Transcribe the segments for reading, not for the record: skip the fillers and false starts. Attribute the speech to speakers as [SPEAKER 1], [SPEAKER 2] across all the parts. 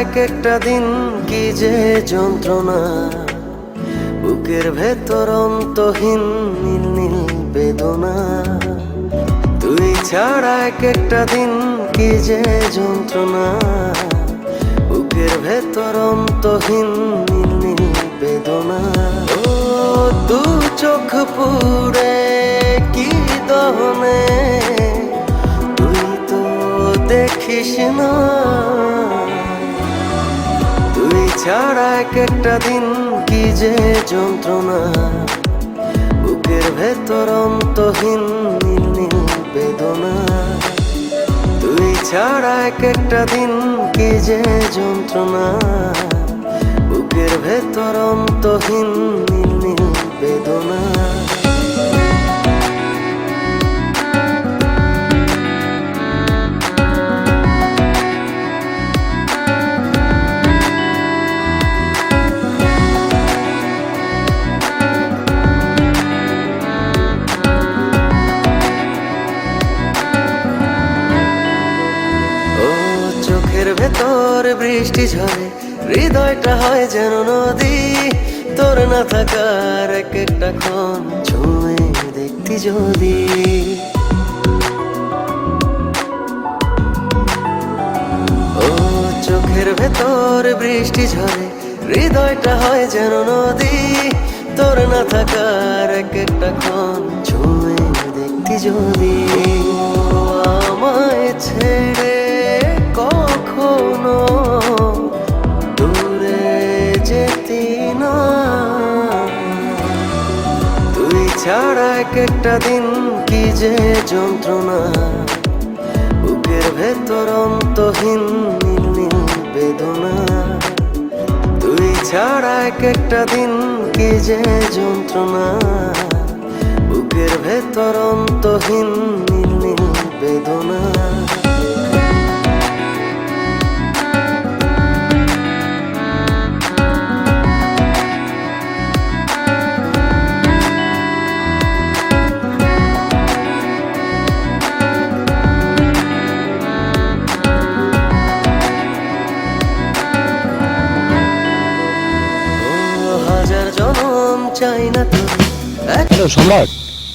[SPEAKER 1] এক একটা দিন কি যে যন্ত্রণা, বুকের ভেতর অন্তহীন নীল নীল বেদনা। তুই ছাড়া এক একটা দিন কি যে যন্ত্রণা, বুকের ভেতর অন্তহীন নীল নীল বেদনা। ও দু চোখ পুড়ে কি দহনে, তুই তো দেখিস না। তুই ছাড়া এক একটা দিন কি যে যন্ত্রণা, বুকের ভেতর অন্তহীন নীল নীল বেদনা। তুই ছাড়া এক একটা দিন কি যে যন্ত্রণা, বুকের ভেতর অন্তহীন নীল নীল বেদনা। চোখের ভেতর বৃষ্টি ঝরে, হৃদয়টা হয় যেন নদী। তোর না থাকার এক একটা ক্ষণ ছুঁয়ে দেখতি যদি। ও চোখের ভেতর বৃষ্টি ঝরে, হৃদয়টা হয় যেন নদী। তোর না থাকার এক একটা ক্ষণ ছুঁয়ে দেখতি যদি। আমায় ছেড়ে কখনো দূরে যেতি না। তুই ছাড়া এক একটা দিন কি যে যন্ত্রণা, বুকের ভেতর অন্তহীন নীল নীল বেদনা। তুই ছাড়া এক একটা দিন কি যে যন্ত্রণা, বুকের ভেতর অন্তহীন নীল নীল বেদনা। হাজার জনম চাই না তোর।
[SPEAKER 2] হ্যালো সম্রাট,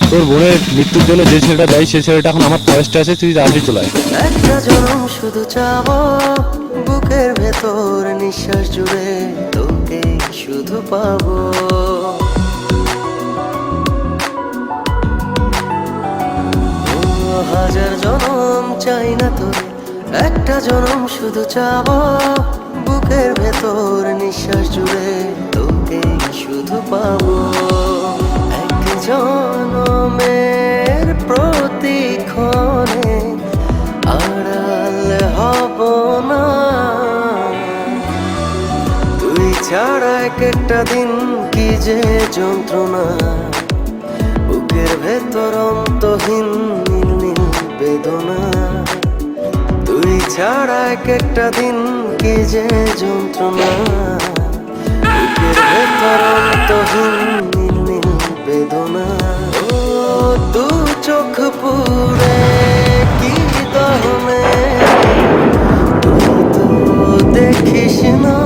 [SPEAKER 2] তোর বোনের মৃত্যুর জন্য যে ছেলেটা দায়ী সে ছেলেটা এখন আমার ফরেস্টে আছে, তুই তাড়াতাড়ি চলে আয়।
[SPEAKER 1] একটা জনম শুধু চাবো, বুকের ভেতর নিঃশ্বাস জুড়ে তোকে শুধু পাবো। হাজার জনম চাই না তোর, একটা জনম শুধু চাবো, বুকের ভেতর নিঃশ্বাস জুড়ে তোকে শুধু পাবো। এক জনমের প্রতিক্ষণে আড়াল হব না। তুই ছাড়া এক একটা দিন কি যে যন্ত্রণা, বুকের ভেতর অন্তহীন নীল নীল বেদনা। তুই ছাড়া এক একটা দিন কি যে যন্ত্রণা, বুকের ভেতর অন্তহীন নীল নীল বেদনা। ও দু চোখ পুড়ে কি দহনে, তুই তো দেখিস না।